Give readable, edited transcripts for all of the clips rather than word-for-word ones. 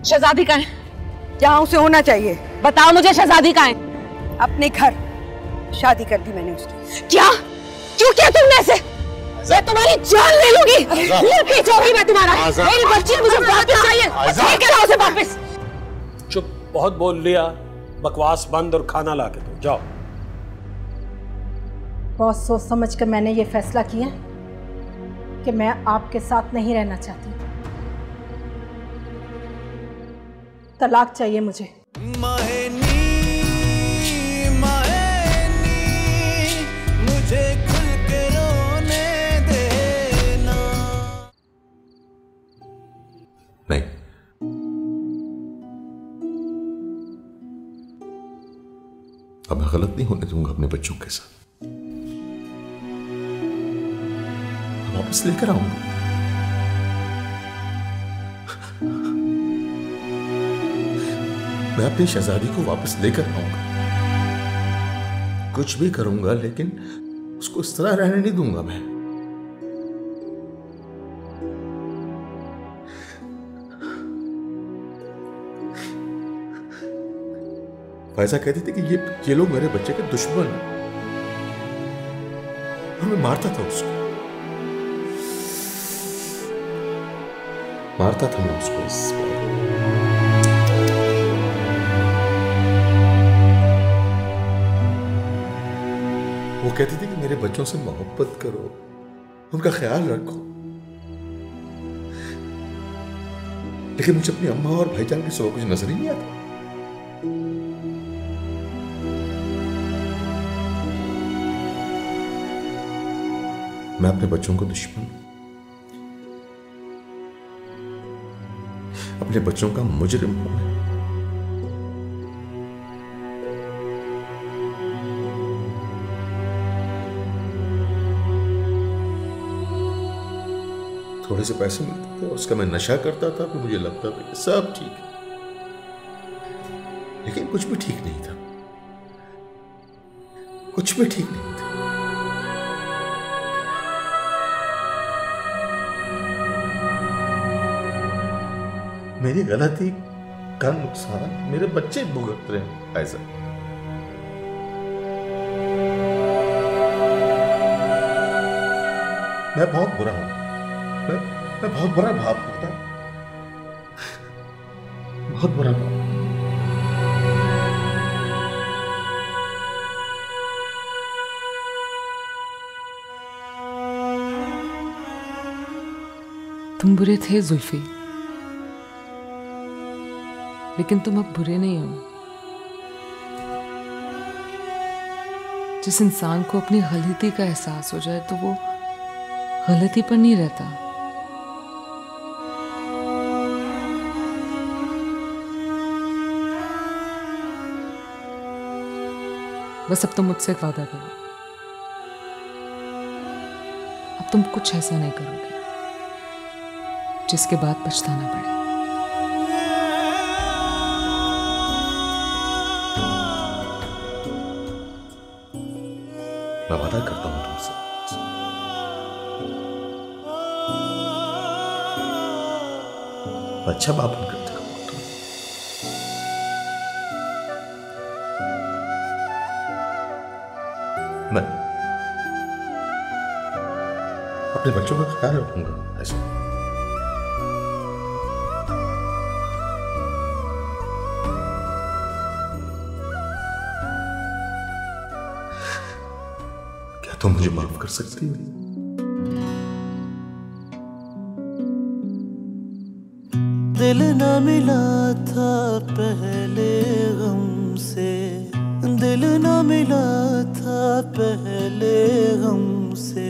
शहजादी कहाँ है? जहाँ उसे होना चाहिए। बताओ मुझे, शहजादी कहाँ है? अपने घर। शादी कर दी मैंने उसकी। क्या? क्यों किया तुमने ऐसे? मैं तुम्हारी जान ले लूंगी। पीछे होगी मैं तुम्हारा। मेरी बच्ची मुझे वापस चाहिए। लेके लाओ उसे वापस। चुप, बहुत बोल लिया। बकवास बंद और खाना ला के दो, जाओ। बहुत सोच समझ कर मैंने ये फैसला किया कि मैं आपके साथ नहीं रहना चाहती। तलाक चाहिए मुझे। मुझे खुल के रोने देना। नहीं, अब मैं गलत नहीं होने दूंगा अपने बच्चों के साथ। वापस लेकर आऊंगा। मैं अपनी शहजादी को वापस लेकर आऊंगा। कुछ भी करूंगा, लेकिन उसको इस तरह रहने नहीं दूंगा मैं। फैजा कहती थी कि ये लोग मेरे बच्चे के दुश्मन हैं और मैं मारता था उसको। मारता था मैं उसको इस बार। वो कहती थी कि मेरे बच्चों से मोहब्बत करो, उनका ख्याल रखो, लेकिन मुझे अपनी अम्मा और भाईजान के सिवा कुछ नजर ही नहीं आता। मैं अपने बच्चों को दुश्मन, अपने बच्चों का मुजरिम हूं मैं। थोड़े से पैसे मिलते थे, उसका मैं नशा करता था, तो मुझे लगता था कि सब ठीक है, लेकिन कुछ भी ठीक नहीं था। कुछ भी ठीक नहीं था। मेरी गलती का नुकसान मेरे बच्चे भुगत रहे हैं। ऐसा मैं बहुत बुरा हूं। मैं बहुत बुरा बाप होता, बहुत बुरा बाप। तुम बुरे थे जुल्फी, लेकिन तुम अब बुरे नहीं हो। जिस इंसान को अपनी गलती का एहसास हो जाए तो वो गलती पर नहीं रहता। बस अब तुम मुझसे एक वादा करो, अब तुम कुछ ऐसा नहीं करोगे जिसके बाद पछताना पड़े। मैं वादा करता हूं तुमसे। अच्छा बाप बनकर दिखाऊंगा। मैं अपने बच्चों का ख्याल रखूंगा। ऐसा क्या तुम मुझे माफ कर सकती हो? दिल न मिला था पहले गम से, दिल न मिला था पहले गम से।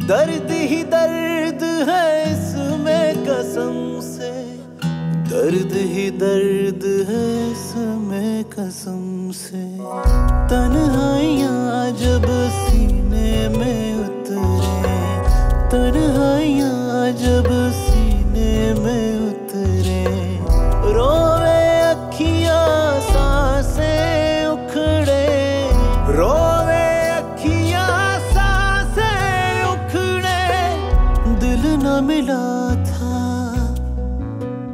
दर्द ही दर्द है इसमें कसम से, दर्द ही दर्द है इसमें कसम से। तन्हाइयाँ जब सीने में उतरे, तन्हाइयाँ जब सीने में उतरे, रोवे अखियाँ सांसें उखड़े, रोवे अखियाँ सांसें उखड़े। दिल न मिला था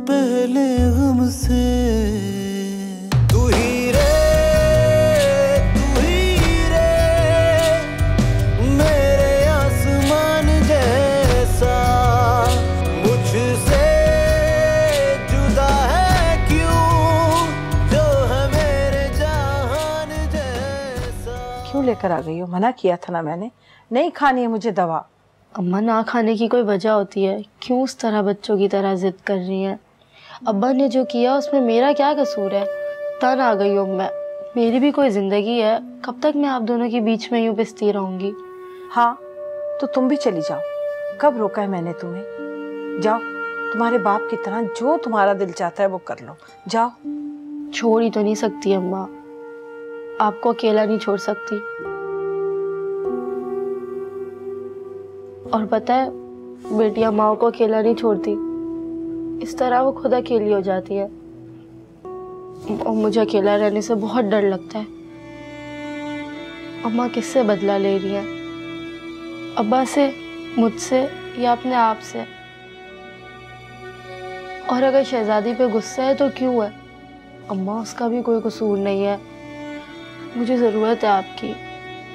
पहले क्यों लेकर आ गई हो? मना किया था ना मैंने, नहीं खानी है मुझे दवा। अम्मा ना खाने की कोई वजह होती है, क्यों उस तरह बच्चों की तरह जिद कर रही हैं? अब्बा ने जो किया उसमें मेरा क्या कसूर है? तन आ गई हूँ मैं, मेरी भी कोई जिंदगी है, कब तक मैं आप दोनों के बीच में यूँ पिसती रहूंगी? हाँ तो तुम भी चली जाओ, कब रोका है मैंने तुम्हें? जाओ, तुम्हारे बाप की तरह जो तुम्हारा दिल चाहता है वो कर लो, जाओ। छोड़ ही तो नहीं सकती अम्मा, आपको अकेला नहीं छोड़ सकती। और पता है, बेटियां माँ को अकेला नहीं छोड़ती, इस तरह वो खुद अकेली हो जाती है। और मुझे अकेला रहने से बहुत डर लगता है। अम्मा किससे बदला ले रही हैं? अब्बा से, मुझसे या अपने आप से? और अगर शहजादी पे गुस्सा है तो क्यों है? अम्मा उसका भी कोई कसूर नहीं है। मुझे ज़रूरत है आपकी।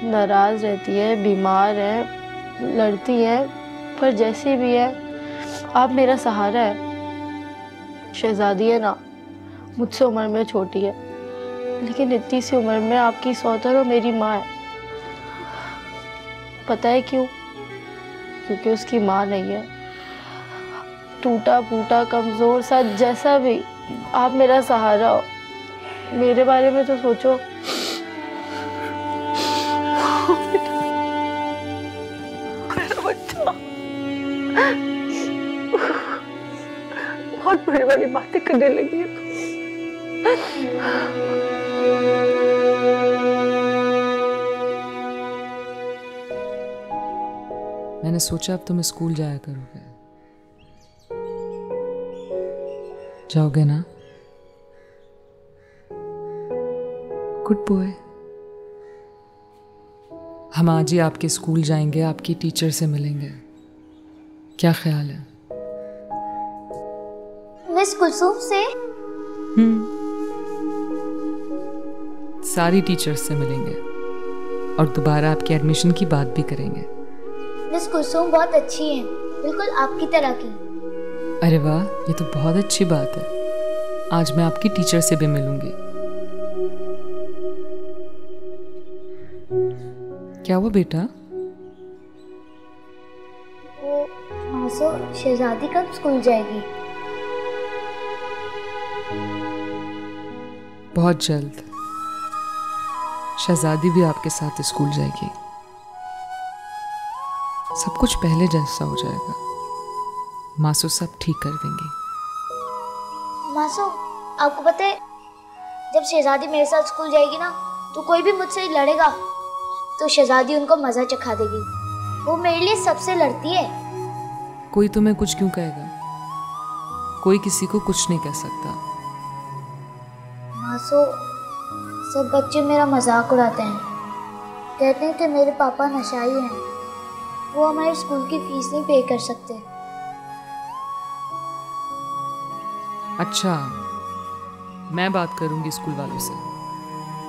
नाराज़ रहती है, बीमार है, लड़ती है, पर जैसी भी है आप मेरा सहारा है। शहजादी है ना, मुझसे उम्र में छोटी है, लेकिन इतनी सी उम्र में आपकी सौतेली और मेरी माँ है। पता है क्यों? क्योंकि उसकी माँ नहीं है। टूटा फूटा कमज़ोर सा जैसा भी, आप मेरा सहारा हो। मेरे बारे में तो सोचो। बहुत बड़ी बड़ी बातें करने लगी है मैंने सोचा अब तुम स्कूल जाया करोगे, जाओगे ना? Good boy. हम आज ही आपके स्कूल जाएंगे, आपकी टीचर से मिलेंगे। क्या ख्याल है? मिस कुलसुम से? सारी टीचर्स से मिलेंगे और दोबारा आपके एडमिशन की बात भी करेंगे। मिस कुलसुम बहुत अच्छी है, बिल्कुल आपकी तरह की। अरे वाह, ये तो बहुत अच्छी बात है। आज मैं आपकी टीचर से भी मिलूंगी। क्या हुआ बेटा? वो मासो, शहजादी कब स्कूल जाएगी? बहुत जल्द। शहजादी भी आपके साथ स्कूल जाएगी। सब कुछ पहले जैसा हो जाएगा। मासू सब ठीक कर देंगी। मासो, आपको पता है, जब शहजादी मेरे साथ स्कूल जाएगी ना, तो कोई भी मुझसे लड़ेगा तो शहजादी उनको मजा चखा देगी। वो मेरे लिए सबसे लड़ती है। कोई तुम्हें कुछ क्यों कहेगा? कोई किसी को कुछ नहीं कह सकता। मासो, सब बच्चे मेरा मजाक उड़ाते हैं, कहते हैं कि मेरे पापा नशाई हैं, वो हमारे स्कूल की फीस नहीं पे कर सकते। अच्छा, मैं बात करूंगी स्कूल वालों से।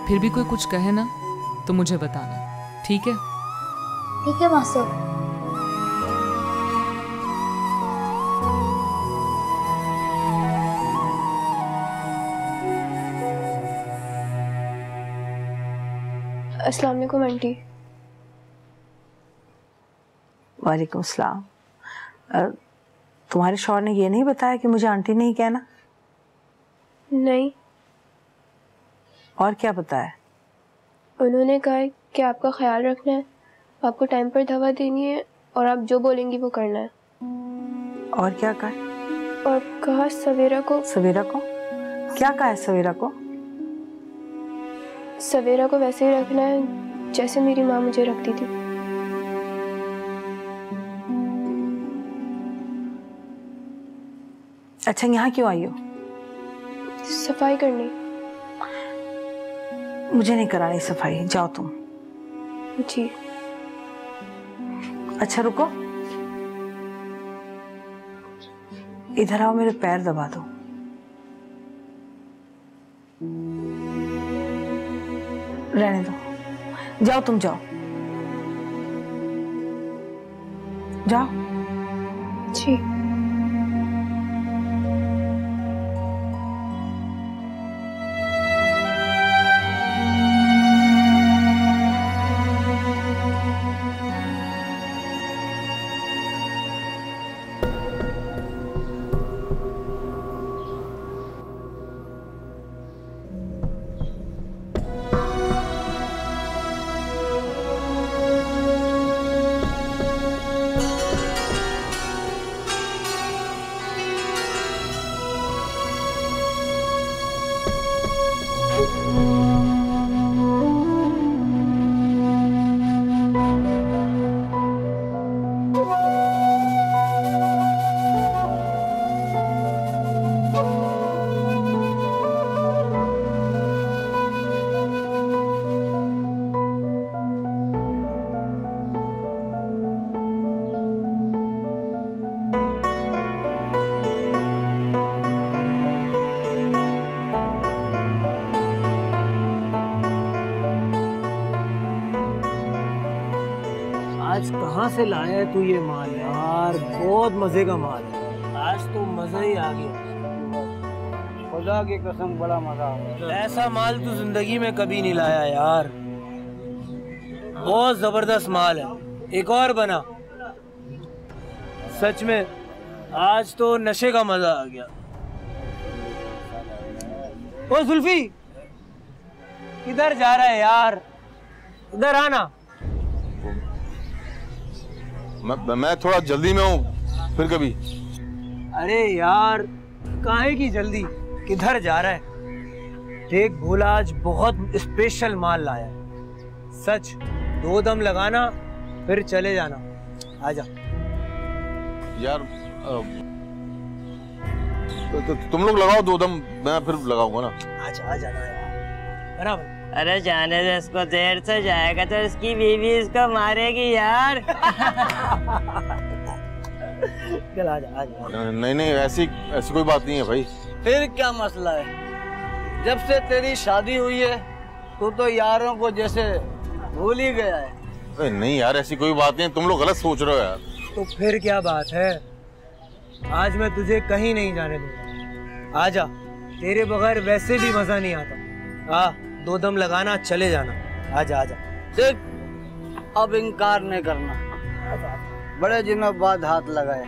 फिर भी कोई कुछ कहे ना तो मुझे बताना, ठीक है? ठीक है मासो। अस्सलाम वालेकुम आंटी। वालेकुम सलाम। तुम्हारे शौहर ने ये नहीं बताया कि मुझे आंटी नहीं कहना? नहीं। और क्या बताया? उन्होंने कहा है कि आपका ख्याल रखना है, आपको टाइम पर दवा देनी है और आप जो बोलेंगी वो करना है। और क्या कहा? और कहा सवेरा को। सवेरा को? क्या कहा है सवेरा को? सवेरा को वैसे ही रखना है जैसे मेरी माँ मुझे रखती थी। अच्छा, यहाँ क्यों आई हो? सफाई करनी। मुझे नहीं करानी सफाई, जाओ तुम। जी। अच्छा रुको, इधर आओ, मेरे पैर दबा दो। रहने दो, जाओ तुम, जाओ जाओ। जी। आज कहाँ से लाया है तू ये माल यार? बहुत मजे का माल है, आज तो मजा ही आ गया। खुदा की कसम बड़ा मजा आ गया। ऐसा माल तू जिंदगी में कभी नहीं लाया यार, बहुत जबरदस्त माल है। एक और बना, सच में आज तो नशे का मजा आ गया। ओ जुल्फी, किधर जा रहा है यार? इधर आना। मैं थोड़ा जल्दी में हूँ, फिर कभी। अरे यार काहे की जल्दी, किधर जा रहा है? देख भोला आज बहुत स्पेशल माल लाया है, सच 2 दम लगाना फिर चले जाना। आजा यार तुम लोग लगाओ 2 दम, मैं फिर लगाऊंगा ना। आजा आजा ना यार, बराबर। अरे जाने दे इसको, देर से जाएगा तो इसकी बीवी इसको मारेगी यार। चल आजा आजा। नहीं ऐसी कोई बात नहीं है भाई। फिर क्या मसला है? जब से तेरी शादी हुई है तू तो यारों को जैसे भूल ही गया है। अरे नहीं यार, ऐसी कोई बात नहीं, तुम लोग गलत सोच रहे हो यार। तो फिर क्या बात है? आज मैं तुझे कहीं नहीं जाने दूंगा, आजा। तेरे बगैर वैसे भी मजा नहीं आता। 2 दम लगाना, चले जाना। आजा आजा। देख अब इनकार नहीं करना, बड़े दिनों बाद हाथ लगाए।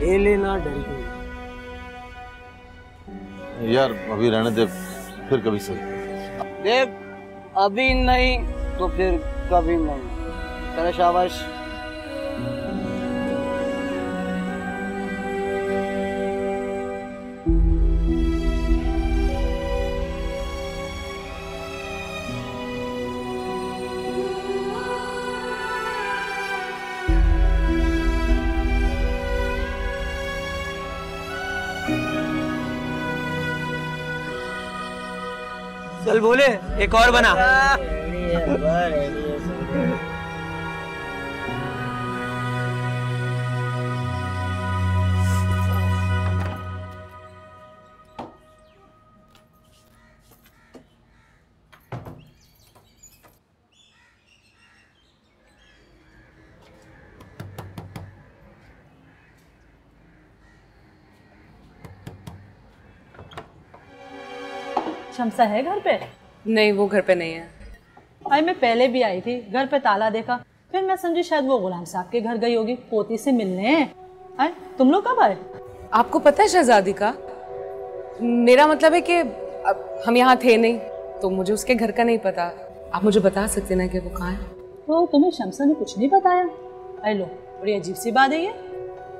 ले लेना डर के यार, अभी रहने दे, फिर कभी सही। देख अभी नहीं तो फिर कभी नहीं। चलो शाबाश। चल बोले, एक और बना। शमसा है घर पे? नहीं, वो घर पे नहीं है। अरे मैं पहले भी आई थी, घर पे ताला देखा, फिर मैं समझी शायद वो गुलाम साहब के घर गई होगी पोती से मिलने। अरे तुम लोग कब आए? आपको पता है शहजादी का? मेरा मतलब है कि हम यहाँ थे नहीं, तो मुझे उसके घर का नहीं पता। आप मुझे बता सकते ना कि वो कहाँ है? तो तुम्हें शमसा ने कुछ नहीं बताया? अरे लो, बड़ी अजीब सी बात है ये।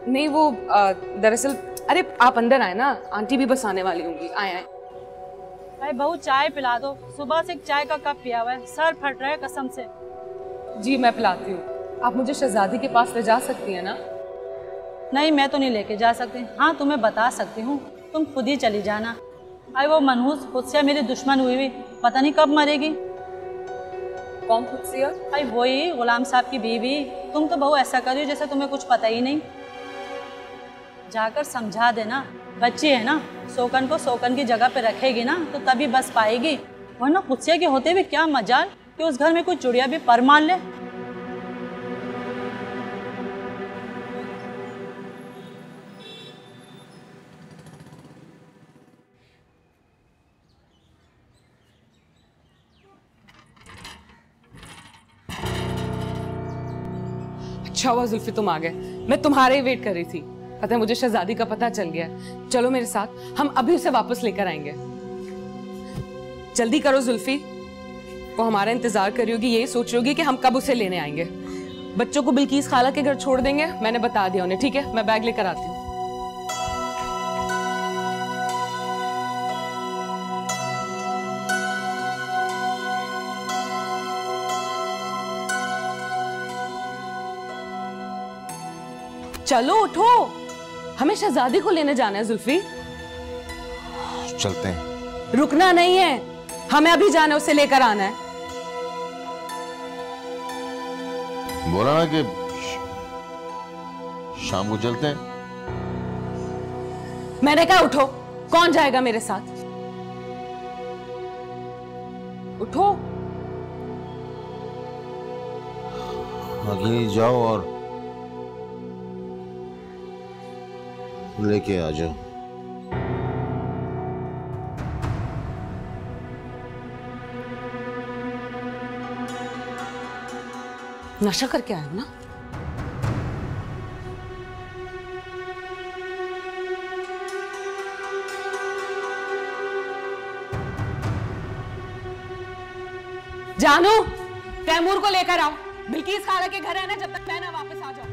नहीं वो दरअसल, अरे आप अंदर आए ना, आंटी भी बस आने वाली होंगी। आए आए। भाई बहू चाय पिला दो, सुबह से एक चाय का कप पिया हुआ है, सर फट रहा है कसम से। जी मैं पिलाती हूँ। आप मुझे शहजादी के पास ले जा सकती हैं ना? नहीं मैं तो नहीं लेके जा सकती। हाँ तुम्हें बता सकती हूँ, तुम खुद ही चली जाना। अरे वो मनहूस खुदसिया मेरी दुश्मन हुई पता नहीं कब मरेगी। कौन खुदसिया? अरे वही गुलाम साहब की बीवी। तुम तो बहू ऐसा कर रही हो जैसे तुम्हें कुछ पता ही नहीं। जाकर समझा देना, बच्ची है ना, सोकन को सोकन की जगह पे रखेगी ना तो तभी बस पाएगी, वरना खुदसिया के होते हुए क्या मजाल कि उस घर में कोई चुड़िया भी पर मान ले। अच्छा हुआ जुल्फी तुम आ गए, मैं तुम्हारे ही वेट कर रही थी। पता है मुझे शहजादी का पता चल गया। चलो मेरे साथ, हम अभी उसे वापस लेकर आएंगे। जल्दी करो जुल्फी, वो हमारा इंतजार कर रही होगी, यही सोच रही होगी कि हम कब उसे लेने आएंगे। बच्चों को बिल्किस खाला के घर छोड़ देंगे, मैंने बता दिया उन्हें। ठीक है, मैं बैग लेकर आती हूँ। चलो उठो, हमें शहजादी को लेने जाना है जुल्फी। चलते हैं। रुकना नहीं है, हमें अभी जाना, उसे लेकर आना है। बोला ना कि शाम को चलते हैं। मैंने कहा उठो, कौन जाएगा मेरे साथ? उठो। अकेले जाओ और लेके आ जाओ। नशा करके आए हो ना? जानू, तैमूर को लेकर आओ। बिल्किस खाला के घर है ना, जब तक मैं ना वापस आ जाऊं।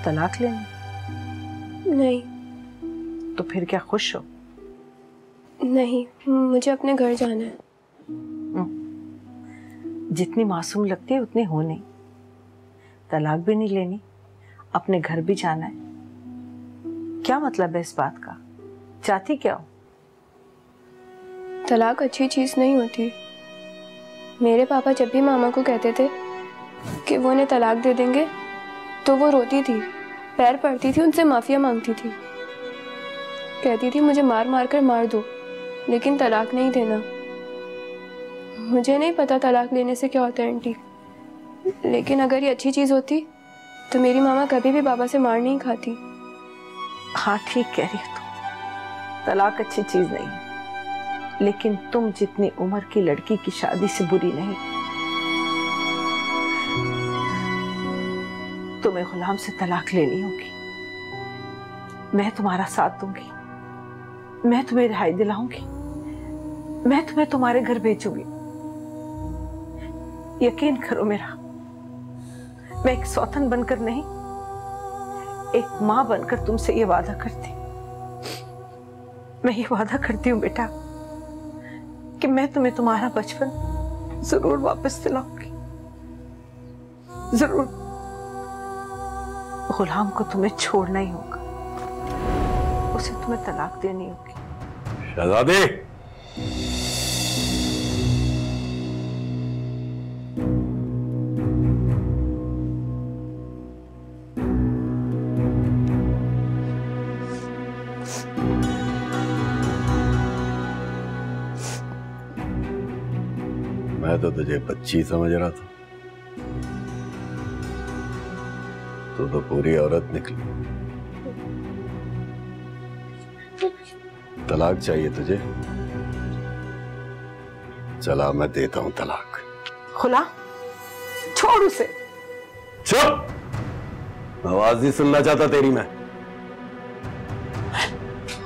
तलाक लेना? नहीं। तो फिर क्या खुश हो? नहीं, मुझे अपने घर जाना है। जितनी मासूम लगती है उतनी हो नहीं। तलाक भी नहीं लेनी, अपने घर भी जाना है। क्या मतलब है इस बात का? चाहती क्या हो? तलाक अच्छी चीज नहीं होती। मेरे पापा जब भी मामा को कहते थे कि वो उन्हें तलाक दे देंगे तो वो रोती थी, पैर पड़ती थी, उनसे माफिया मांगती थी, कहती थी मुझे मार मार कर मार दो, लेकिन तलाक नहीं देना। मुझे नहीं पता तलाक लेने से क्या होता है आंटी, लेकिन अगर ये अच्छी चीज होती तो मेरी मामा कभी भी बाबा से मार नहीं खाती। हाँ ठीक कह रही हो तुम, तलाक अच्छी चीज नहीं है, लेकिन तुम जितनी उम्र की लड़की की शादी से बुरी नहीं। तुम्हें गुलाम से तलाक लेनी होगी। मैं तुम्हारा साथ दूंगी, मैं तुम्हें रिहाई दिलाऊंगी, मैं तुम्हें तुम्हारे घर भेजूंगी। यकीन करो मेरा, मैं एक सौतन बनकर नहीं, एक मां बनकर तुमसे ये वादा करती। मैं ये वादा करती हूँ बेटा कि मैं तुम्हें तुम्हारा बचपन जरूर वापस दिलाऊंगी, जरूर। गुलाम को तुम्हें छोड़ना ही होगा, उसे तुम्हें तलाक देनी होगी। शहजादे, मैं तो तुझे बच्ची समझ रहा था, तू तो पूरी औरत निकली। तलाक चाहिए तुझे? चला मैं देता हूं तलाक। खुला, छोड़ उसे। चुप, आवाज नहीं सुनना चाहता तेरी मैं।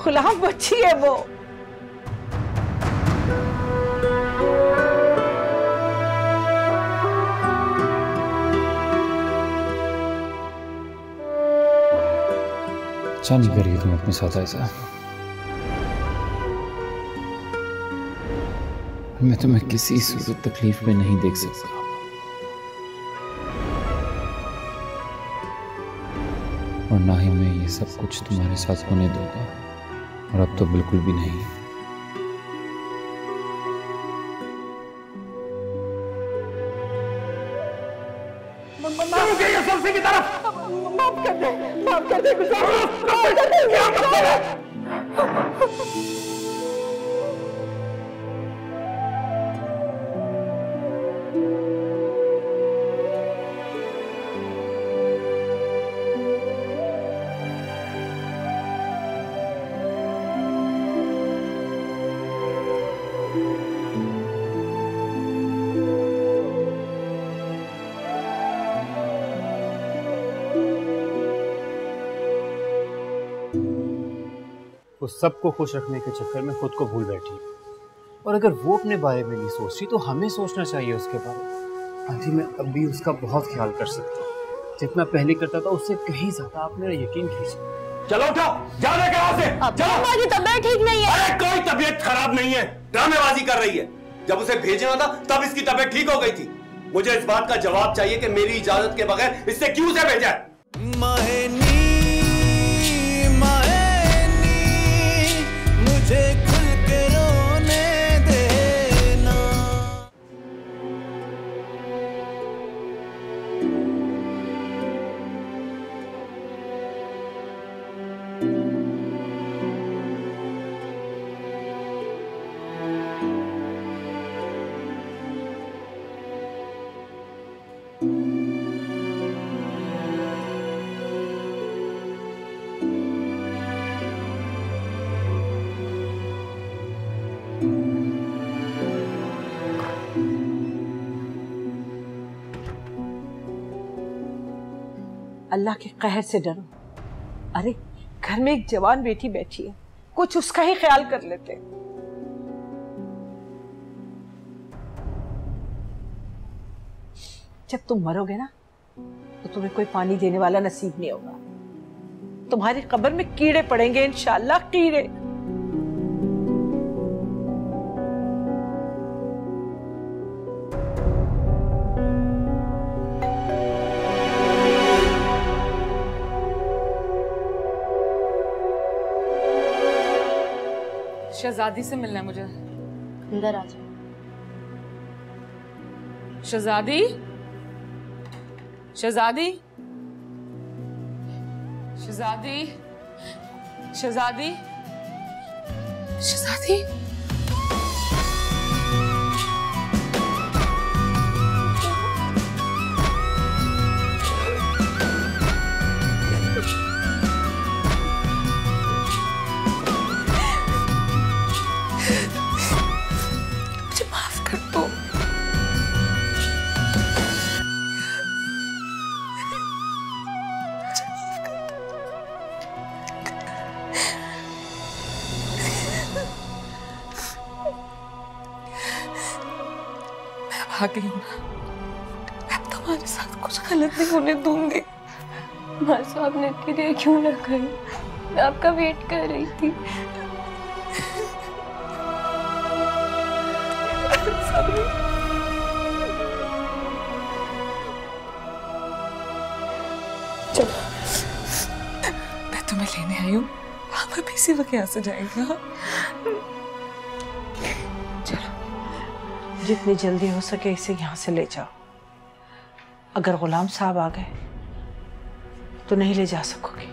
गुलाम बच्ची है वो। अच्छा नहीं करिए तुम अपने साथ ऐसा। मैं तुम्हें किसी सूरत तकलीफ में नहीं देख सकता, और ना ही मैं ये सब कुछ तुम्हारे साथ होने दूंगा, और अब तो बिल्कुल भी नहीं। की तरफ माफ कर दे, माफ कर दे, माफ कर दे। वो सबको खुश रखने के चक्कर में खुद को भूल बैठी, और अगर वो अपने बारे में नहीं सोच रही तो हमें सोचना चाहिए उसके बारे में। आंटी, मैं अब भी उसका बहुत ख्याल कर सकता हूँ, जितना पहले करता था उससे कहीं ज्यादा। आप मेरा यकीन कीजिए। चलो उठो, जाओ लेकर यहाँ से। जाओ। अम्मा की तबीयत ठीक नहीं है। अरे कोई तबीयत खराब नहीं है, ड्रामेबाजी कर रही है। जब उसे भेजना था तब इसकी तबीयत ठीक हो गई थी। मुझे इस बात का जवाब चाहिए कि मेरी इजाजत के बगैर इससे क्यों उसे भेजा है? मुझे खुल के रोने देना। अल्लाह के कहर से डरो। अरे घर में एक जवान बेटी बैठी है, कुछ उसका ही ख्याल कर लेते। जब तुम मरोगे ना तो तुम्हें कोई पानी देने वाला नसीब नहीं होगा। तुम्हारी कब्र में कीड़े पड़ेंगे इंशाअल्लाह, कीड़े। शहजादी से मिलना है मुझे। अंदर आ जाओ। शहजादी, शहजादी, शहजादी, शहजादी, शहजादी। आ गई हूँ ना, अब तुम्हारे साथ कुछ गलत नहीं होने दूंगी। माँ साहब ने इतनी देर क्यों ना कही, मैं आपका वेट कर रही थी। चलो, मैं तुम्हें लेने आई हूँ, हम अभी इसी वक्त यहाँ से जाएंगे। जितनी जल्दी हो सके इसे यहाँ से ले जाओ। अगर गुलाम साहब आ गए तो नहीं ले जा सकोगी।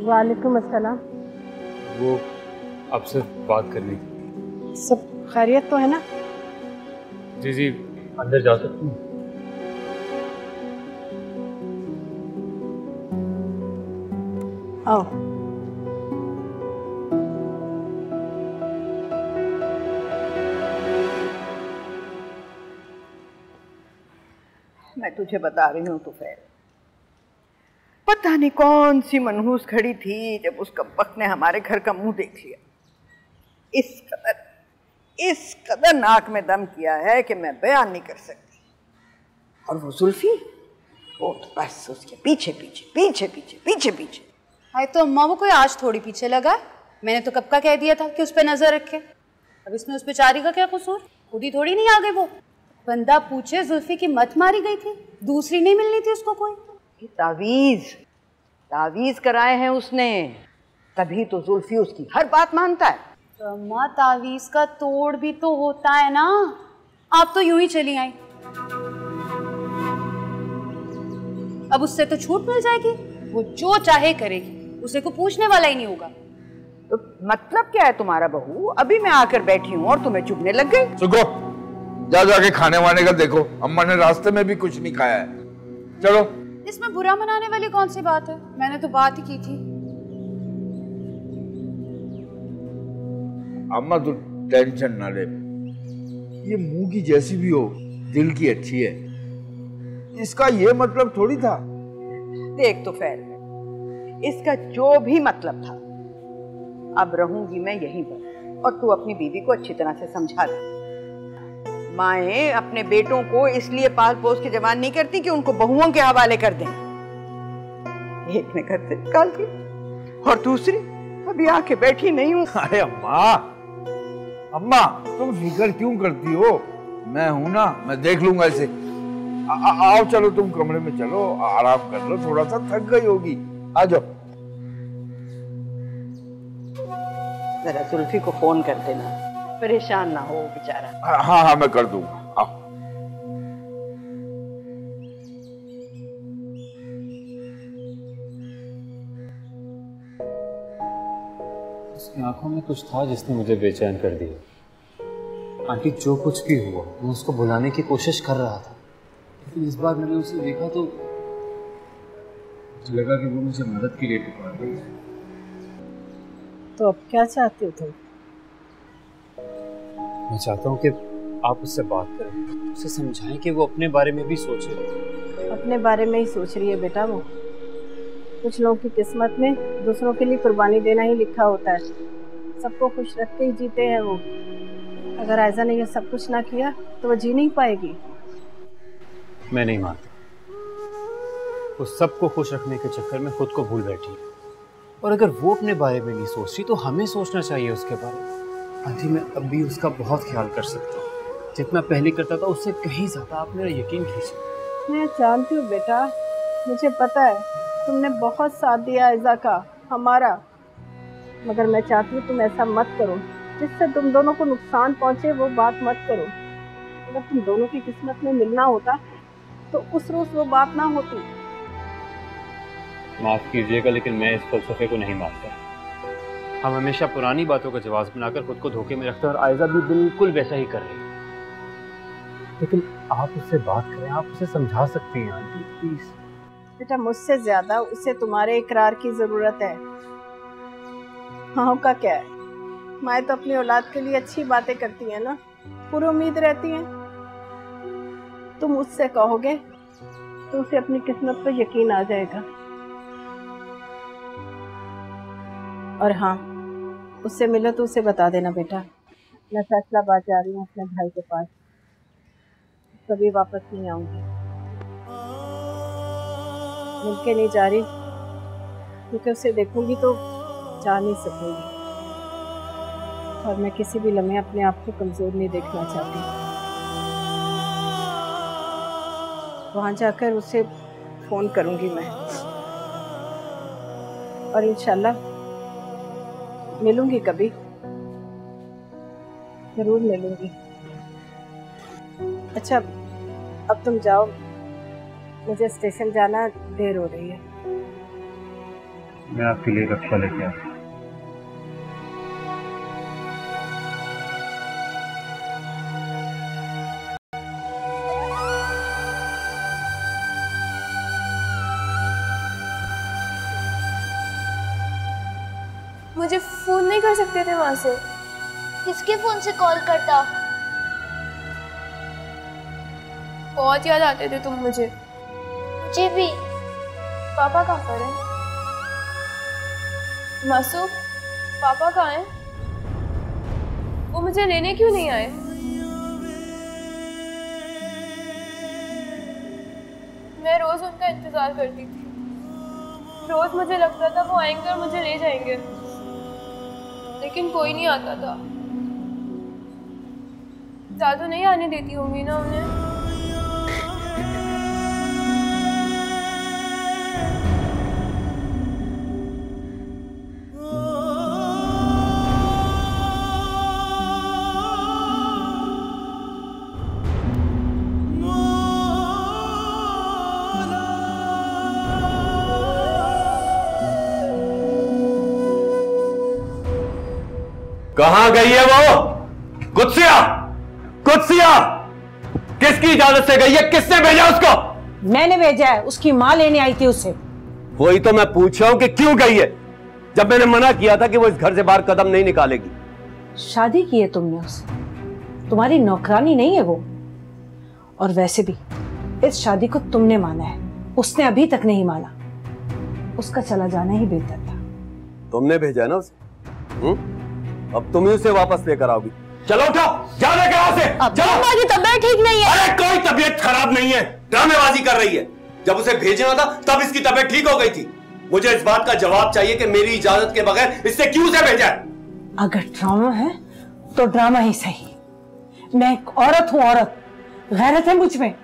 वालेकुम अस्सलाम। वो आपसे बात करनी थी। सब खैरियत तो है ना? जी जी, अंदर जा सकती हूँ? आओ। मैं तुझे बता रही हूँ तुफैल, पता नहीं कौन सी मनहूस खड़ी थी जब उस कमबख्त ने हमारे घर का मुंह देख लिया। इस कदर नाक में दम किया है कि मैं बयान नहीं कर सकती। और वो जुल्फी, वो तो बस उसके पीछे पीछे पीछे पीछे पीछे पीछे। हाय, तो अम्मा वो कोई आज थोड़ी पीछे लगा। मैंने तो कब का कह दिया था कि उस पर नजर रखे। अब इसमें उस बेचारी का क्या कसूर? खुद ही थोड़ी नहीं आ गई वो। बंदा पूछे, जुल्फी की मत मारी गई थी, दूसरी नहीं मिलनी थी उसको कोई। तावीज कराए हैं उसने, तभी तो जुल्फी उसकी हर बात मानता है। तो अम्मा, तावीज का तोड़ भी तो होता है ना। आप तो यूं ही चली आई, अब उससे तो छूट मिल जाएगी। वो जो चाहे करेगी, उसे को पूछने वाला ही नहीं होगा। तो मतलब क्या है तुम्हारा बहू? अभी मैं आकर बैठी हूँ और तुम्हें चुभने लग गई। सुको, जा जाके खाने वाने का देखो, अम्मा ने रास्ते में भी कुछ नहीं खाया है। चलो। इसमें बुरा मनाने वाली कौन सी बात है? मैंने तो बात ही की थी। अम्मा तू टेंशन ना ले, ये मुंह की जैसी भी हो, दिल की अच्छी है। इसका ये मतलब थोड़ी था। देख तो फैल, इसका जो भी मतलब था, अब रहूंगी मैं यहीं पर और तू अपनी बीवी को अच्छी तरह से समझा दे। माएं अपने बेटों को इसलिए पाल पोस के जवान नहीं करती कि उनको बहुओं के हवाले कर दें। एक ने घर से निकाल दिया और दूसरी अभी आके बैठी नहीं हूँ। अरे अम्मा, अम्मा तुम फिक्र क्यों करती हो? मैं हूं ना, मैं देख लूंगा इसे। आओ चलो, तुम कमरे में चलो, आराम कर लो, थोड़ा सा थक गई होगी। आ जाओ। जरा जुल्फी को फोन कर देना, परेशान ना हो बेचारा। हाँ हाँ मैं कर दूंगा। आओ। उसकी आंखों में कुछ था जिसने मुझे बेचैन कर दिया। आंटी जो कुछ भी हुआ मैं उसको बुलाने की कोशिश कर रहा था, लेकिन इस बार मैंने उसे देखा तो लगा कि वो मुझे मदद के लिए पुकार रही है। तो अब क्या चाहते हो तुम? मैं चाहता हूँ कि आप उससे बात करें, उसे समझाएं कि वो अपने बारे में भी सोचे। अपने बारे में ही सोच रही है बेटा वो। कुछ लोगों की किस्मत में दूसरों के लिए कुर्बानी देना ही लिखा होता है। सबको खुश रख के ही जीते हैं वो। अगर आयजा ने ये सब कुछ ना किया तो वो जी नहीं पाएगी। मैं नहीं मानता। वो सबको खुश रखने के चक्कर में खुद को भूल बैठी है, और अगर वो अपने बारे में नहीं सोच रही तो हमें सोचना चाहिए उसके बारे में। आंटी मैं अब भी उसका बहुत ख्याल कर सकता हूँ, जितना पहले करता था उससे कहीं ज्यादा। आप मेरा यकीन कीजिए। मैं जानती हूँ बेटा, मुझे पता है तुमने बहुत साथ दिया आयजा का, हमारा। मगर मैं चाहती हूँ तुम ऐसा मत करो जिससे तुम दोनों को नुकसान पहुँचे, वो बात मत करो। अगर तुम दोनों की किस्मत में मिलना होता तो उस रोज वो बात ना होती। माफ कीजिएगा लेकिन मैं इस फलसफे को नहीं मानता। हम हमेशा पुरानी बातों का जवाब बनाकर खुद को धोखे में रखते हैं, और आयजा भी बिल्कुल वैसा ही कर रही है। लेकिन आप उससे बात करें, आप उसे समझा सकती हैं आंटी, प्लीज। बेटा मुझसे ज्यादा उसे तुम्हारे इकरार की जरूरत है। हाँ का क्या है, माए तो अपनी औलाद के लिए अच्छी बातें करती है ना, पूरी उम्मीद रहती है। तुम उससे कहोगे तो उसे अपनी किस्मत पर यकीन आ जाएगा। और हाँ, उससे मिलो तो उसे बता देना बेटा, मैं फैसलाबाद जा रही हूँ अपने भाई के पास, कभी वापस नहीं आऊंगी। मिलके नहीं जा रही क्योंकि उसे देखूंगी तो जा नहीं सकूंगी, और मैं किसी भी लम्हे अपने आप को कमजोर नहीं देखना चाहती। वहां जाकर उसे फोन करूंगी मैं, और इंशाल्लाह मिलूंगी, कभी जरूर मिलूंगी। अच्छा अब तुम जाओ, मुझे स्टेशन जाना, देर हो रही है। मैं आपके लिए रक्षा लेके आता हूँ। मुझे फोन नहीं कर सकते थे वहां से? किसके फोन से कॉल करता? बहुत याद आते थे तुम मुझे। मुझे भी। पापा कहाँ पर है? मासूम, पापा कहाँ हैं? वो मुझे लेने क्यों नहीं आए? मैं रोज उनका इंतजार करती थी। रोज मुझे लगता था वो आएंगे और मुझे ले जाएंगे, लेकिन कोई नहीं आता था। जादू नहीं आने देती होंगी ना उन्हें? कहां गई है वो? कुत्सिया, कुत्सिया किसकी इजाजत से गई है? किसने भेजा उसको? मैंने भेजा है, उसकी माँ लेने आई थी उसे। वही तो मैं पूछ रहा हूं कि क्यों गई है, जब मैंने मना किया था कि वो इस घर से बाहर कदम नहीं निकालेगी। शादी की है तुमने उससे, तुम्हारी नौकरानी नहीं है वो। और वैसे भी इस शादी को तुमने माना है, उसने अभी तक नहीं माना। उसका चला जाना ही बेहतर था। तुमने भेजा है ना उसे? अब तुम ही उसे वापस लेकर आओगी। चलो उठो, जा लेकर आओ उसे। अम्मा की तबीयत ठीक नहीं है। अरे कोई तबीयत खराब नहीं है, ड्रामेबाजी कर रही है। जब उसे भेजना था तब इसकी तबीयत ठीक हो गई थी। मुझे इस बात का जवाब चाहिए कि मेरी इजाजत के बगैर इससे क्यों उसे भेजा है? अगर ड्रामा है तो ड्रामा ही सही। मैं एक औरत हूं, औरत, गैरत है मुझ में।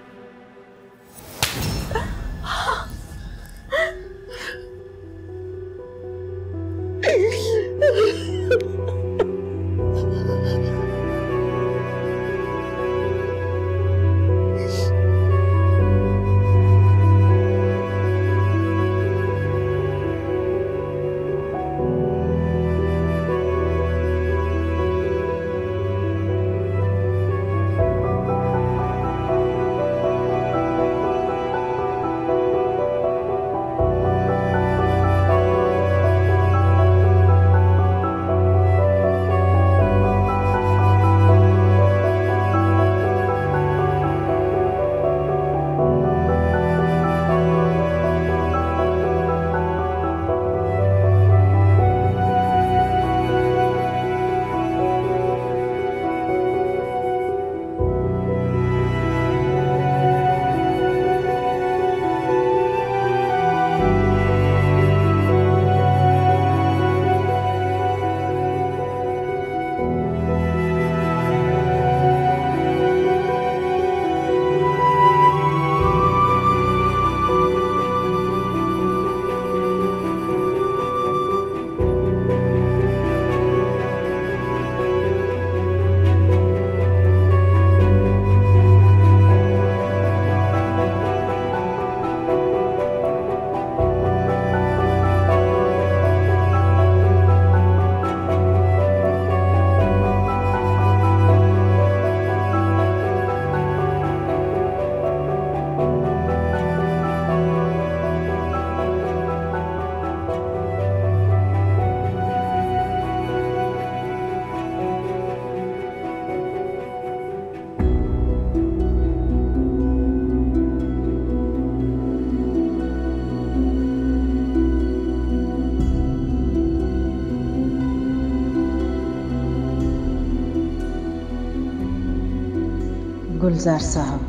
गुलजार साहब,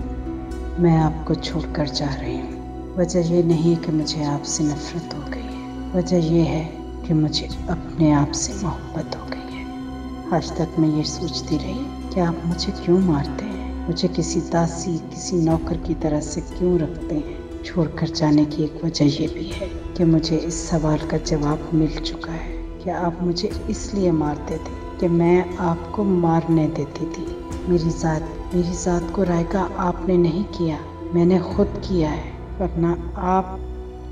मैं आपको छोड़कर जा रही हूँ। वजह ये नहीं है कि मुझे आपसे नफरत हो गई है, वजह ये है कि मुझे अपने आप से मोहब्बत हो गई है। आज तक मैं ये सोचती रही कि आप मुझे क्यों मारते हैं, मुझे किसी दासी, किसी नौकर की तरह से क्यों रखते हैं। छोड़कर जाने की एक वजह ये भी है कि मुझे इस सवाल का जवाब मिल चुका है कि आप मुझे इसलिए मारते थे कि मैं आपको मारने देती थी। मेरी ज़ात को रायगा आपने नहीं किया, मैंने खुद किया है। वरना आप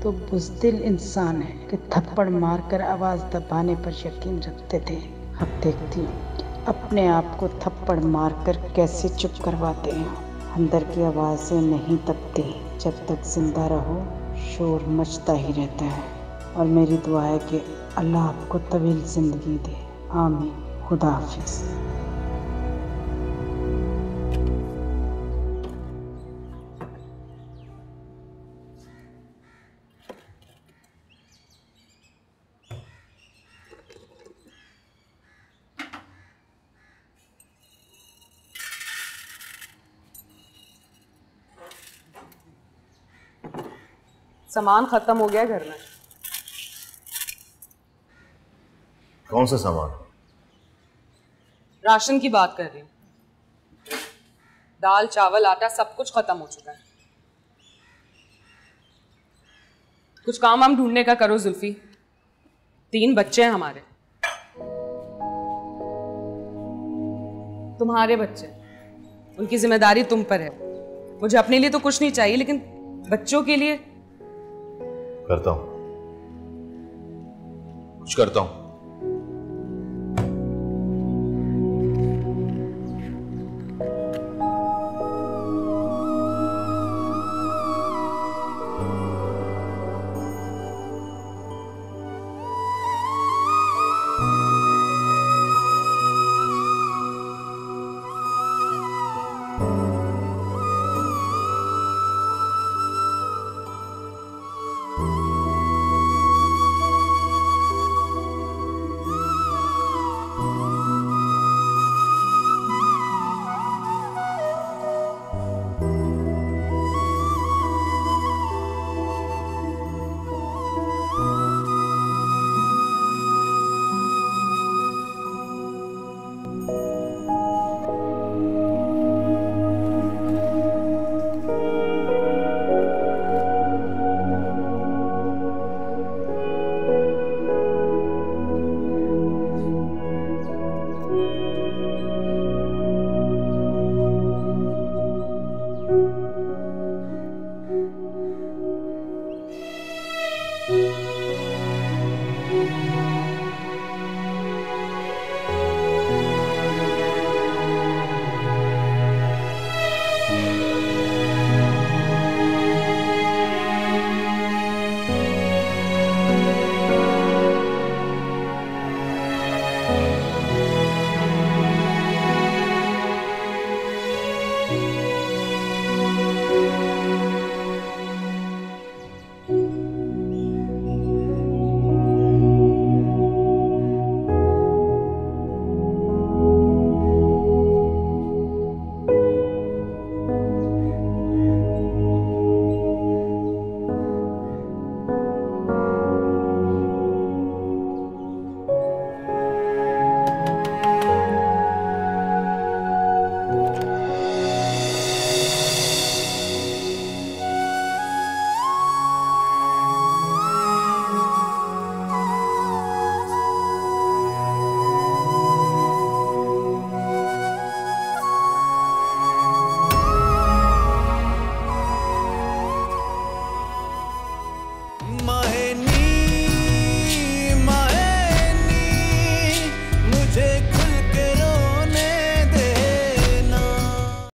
तो बुज़दिल इंसान हैं कि थप्पड़ मारकर आवाज़ दबाने पर यकीन रखते थे। अब देखती हूँ कि अपने आप को थप्पड़ मारकर कैसे चुप करवाते हैं। अंदर की आवाज़ें नहीं दबती, जब तक जिंदा रहो शोर मचता ही रहता है। और मेरी दुआ है कि अल्लाह आपको तवील ज़िंदगी दे। आमीन। खुदा हाफिज़। सामान खत्म हो गया घर में। कौन सा सामान? राशन की बात कर रही हूँ। दाल, चावल, आटा सब कुछ खत्म हो चुका है। कुछ काम हम ढूंढने का करो जुल्फी। 3 बच्चे हैं हमारे, तुम्हारे बच्चे, उनकी जिम्मेदारी तुम पर है। मुझे अपने लिए तो कुछ नहीं चाहिए, लेकिन बच्चों के लिए करता हूं, कुछ करता हूं।